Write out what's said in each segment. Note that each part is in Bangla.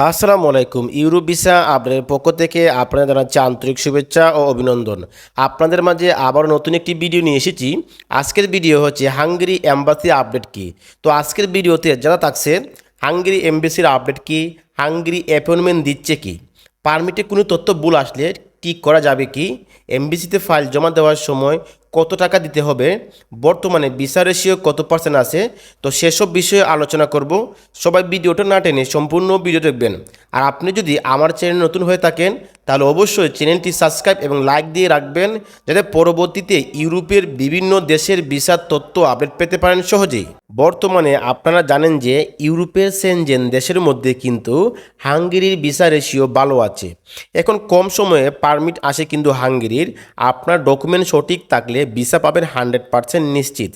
আসসালামু আলাইকুম। ইউরোপ ভিসা আপডেটের পক্ষ থেকে আপনাদের জানাচ্ছি আন্তরিক শুভেচ্ছা ও অভিনন্দন। আপনাদের মাঝে আবার নতুন একটি ভিডিও নিয়ে এসেছি। আজকের ভিডিও হচ্ছে হাঙ্গেরি এম্বাসি আপডেট কি। তো আজকের ভিডিওতে জানা থাকছে হাঙ্গেরি এম্বাসির আপডেট কি, হাঙ্গেরি অ্যাপয়েন্টমেন্ট দিচ্ছে কি, পারমিটে কোনো তথ্য ভুল আসলে ঠিক করা যাবে কি, এমবিসিতে ফাইল জমা দেওয়ার সময় কত টাকা দিতে হবে, বর্তমানে ভিসা রেশিও কত পার্সেন্ট আছে। তো সেসব বিষয়ে আলোচনা করব। সবাই ভিডিওটা না টেনে সম্পূর্ণ ভিডিও দেখবেন। আর আপনি যদি আমার চ্যানেল নতুন হয়ে থাকেন তাহলে অবশ্যই চ্যানেলটি সাবস্ক্রাইব এবং লাইক দিয়ে রাখবেন, যাতে পরবর্তীতে ইউরোপের বিভিন্ন দেশের ভিসার তথ্য আপডেট পেতে পারেন সহজেই। বর্তমানে আপনারা জানেন যে ইউরোপের সেনজেন দেশের মধ্যে কিন্তু হাঙ্গেরির ভিসা রেশিও ভালো আছে। এখন কম সময়ে পারমিট আসে কিন্তু হাঙ্গেরির। আপনার ডকুমেন্ট সঠিক থাকলে ভিসা পাবেন 100% নিশ্চিত।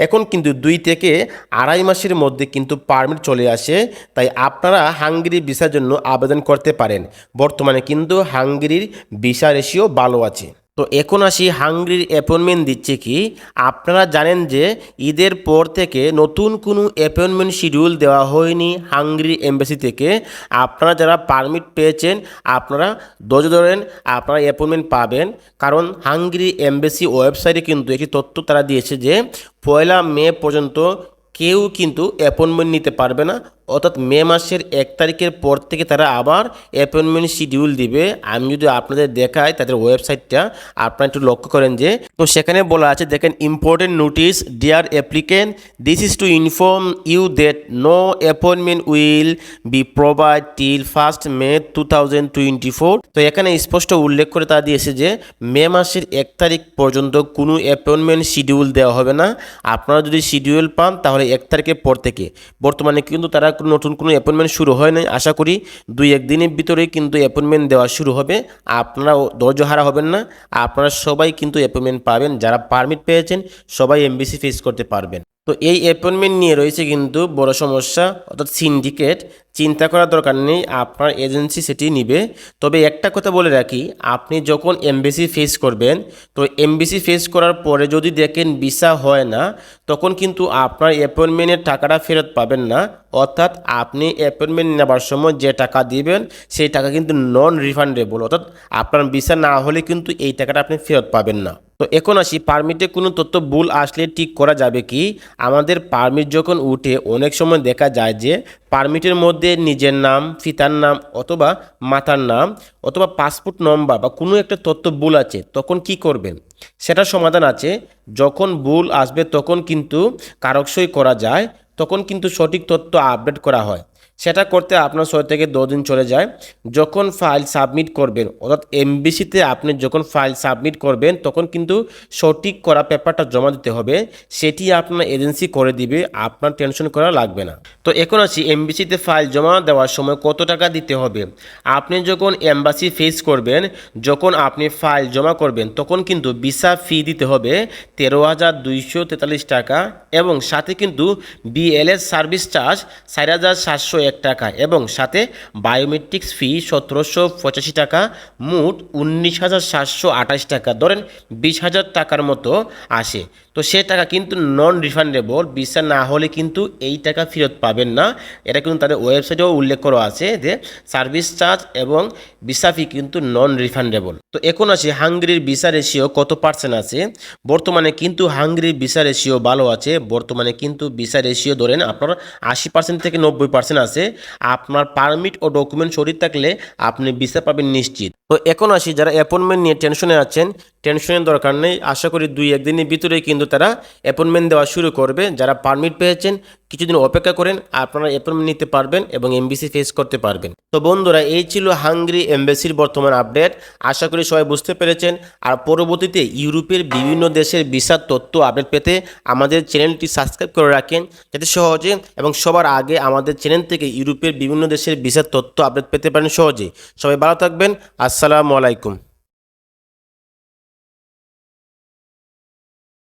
এখন কিন্তু 2 থেকে আড়াই মাসের মধ্যে কিন্তু পারমিট চলে আসে, তাই আপনারা হাঙ্গেরি ভিসার জন্য আবেদন করতে পারেন। বর্তমানে কিন্তু হাঙ্গেরির ভিসা রেশিও ভালো আছে। তো এখন আসি হাঙ্গেরির অ্যাপয়েন্টমেন্ট দিচ্ছে কি। আপনারা জানেন যে ঈদের পর থেকে নতুন কোনো অ্যাপয়েন্টমেন্ট শিডিউল দেওয়া হয়নি হাঙ্গেরি এম্বাসি থেকে। আপনারা যারা পারমিট পেয়েছেন আপনারা ধৈর্য ধরেন, আপনারা অ্যাপয়েন্টমেন্ট পাবেন। কারণ হাঙ্গেরি এম্বাসি ওয়েবসাইটে কিন্তু একটি তথ্য তারা দিয়েছে যে 1 মে পর্যন্ত কেউ কিন্তু অ্যাপয়েন্টমেন্ট নিতে পারবে না, অর্থাৎ মে মাসের 1 তারিখের পর থেকে তারা আবার অ্যাপয়েন্টমেন্ট শিডিউল দিবে। আমি যদি আপনাদের দেখাই তাদের ওয়েবসাইটটা, আপনারা একটু লক্ষ্য করেন যে তো সেখানে বলা আছে, দেখেন, important notice dear applicant, this is to inform you that no appointment will be provide till 1 May 2024। তো এখানে স্পষ্ট উল্লেখ করে তারা দিয়েছে যে মে মাসের 1 তারিখ পর্যন্ত কোনো অ্যাপয়েন্টমেন্ট শিডিউল দেওয়া হবে না। আপনারা যদি শিডিউল পান তাহলে 1 তারিখের পর থেকে। বর্তমানে কিন্তু তারা নতুন কোনো অ্যাপয়েন্টমেন্ট শুরু হয় নাই, আশা করি 2-1 দিনের ভিতরেই কিন্তু অ্যাপয়েন্টমেন্ট দেওয়া শুরু হবে। আপনারা ধৈর্য হারা হবেন না, আপনারা সবাই কিন্তু অ্যাপয়েন্টমেন্ট পাবেন। যারা পারমিট পেয়েছেন সবাই এমবিসি ফেস করতে পারবেন। তো এই অ্যাপয়েন্টমেন্ট নিয়ে রয়েছে কিন্তু বড় সমস্যা, অর্থাৎ সিন্ডিকেট। চিন্তা করার দরকার নেই, আপনার এজেন্সি সেটি নিবে। তবে একটা কথা বলে রাখি, আপনি যখন এমবিসি ফেস করবেন, তো এমবিসি ফেস করার পরে যদি দেখেন ভিসা হয় না, তখন কিন্তু আপনার অ্যাপয়েন্টমেন্টের টাকাটা ফেরত পাবেন না। অর্থাৎ আপনি অ্যাপয়েন্টমেন্ট নেবার সময় যে টাকা দিবেন সেই টাকা কিন্তু নন রিফান্ডেবল, অর্থাৎ আপনার ভিসা না হলে কিন্তু এই টাকাটা আপনি ফেরত পাবেন না। তো এখন আসি পারমিটে কোনো তথ্য ভুল আসলে ঠিক করা যাবে কি। আমাদের পারমিট যখন উঠে অনেক সময় দেখা যায় যে পারমিটের মধ্যে নিজের নাম, পিতার নাম অথবা মাতার নাম অথবা পাসপোর্ট নম্বর বা কোনো একটা তথ্য ভুল আছে, তখন কি করবেন সেটার সমাধান আছে। যখন ভুল আসবে তখন কিন্তু কারকসই করা যায়, তখন কিন্তু সঠিক তথ্য আপডেট করা হয়। সেটা করতে আপনার 6 থেকে 10 দিন চলে যায়। যখন ফাইল সাবমিট করবেন, অর্থাৎ এমবিসিতে আপনি যখন ফাইল সাবমিট করবেন তখন কিন্তু সঠিক করা পেপারটা জমা দিতে হবে, সেটি আপনার এজেন্সি করে দিবে, আপনার টেনশন করা লাগবে না। তো এখন আসি এমবিসিতে ফাইল জমা দেওয়ার সময় কত টাকা দিতে হবে। আপনি যখন এম্বাসি ফেস করবেন, যখন আপনি ফাইল জমা করবেন তখন কিন্তু ভিসা ফি দিতে হবে 13,243 টাকা, এবং সাথে কিন্তু বিএলএস সার্ভিস চার্জ 4,701 টাকা, এবং সাথে বায়োমেট্রিক্স ফি 1,785 টাকা, মোট 19,728 টাকা, ধরেন 20,000 টাকার মতো আসে। তো সে টাকা কিন্তু নন রিফান্ডেবল, ভিসা না হলে কিন্তু এই টাকা ফেরত পাবেন না। এটা কিন্তু তাদের ওয়েবসাইটেও উল্লেখ করা আছে যে সার্ভিস চার্জ এবং ভিসা ফি কিন্তু নন রিফান্ডেবল। তো এখন আসি হাঙ্গেরির ভিসা রেশিও কত পার্সেন্ট আছে। বর্তমানে কিন্তু হাঙ্গেরির ভিসা রেশিও ভালো আছে। বর্তমানে কিন্তু ভিসা রেশিও ধরেন আপনার 80% থেকে 90% আছে। আপনার পারমিট ও ডকুমেন্ট সঠিক থাকলে আপনি ভিসা পাবেন নিশ্চিত। তো এখন আসি যারা অ্যাপয়েন্টমেন্ট নিয়ে টেনশনে আছেন, টেনশনের দরকার নেই। আশা করি 2-1 দিনের ভিতরেই কিন্তু তারা অ্যাপয়েন্টমেন্ট দেওয়া শুরু করবে। যারা পারমিট পেয়েছেন কিছুদিন অপেক্ষা করেন, আপনারা অ্যাপয়েন্টমেন্ট নিতে পারবেন এবং এমবিসি ফেস করতে পারবেন। তো বন্ধুরা, এই ছিল হাঙ্গেরি এম্বাসির বর্তমান আপডেট। আশা করি সবাই বুঝতে পেরেছেন। আর পরবর্তীতে ইউরোপের বিভিন্ন দেশের ভিসার তথ্য আপডেট পেতে আমাদের চ্যানেলটি সাবস্ক্রাইব করে রাখেন, যাতে সহজে এবং সবার আগে আমাদের চ্যানেল থেকে ইউরোপের বিভিন্ন দেশের ভিসার তথ্য আপডেট পেতে পারেন সহজে। সবাই ভালো থাকবেন। আসসালামু আলাইকুম।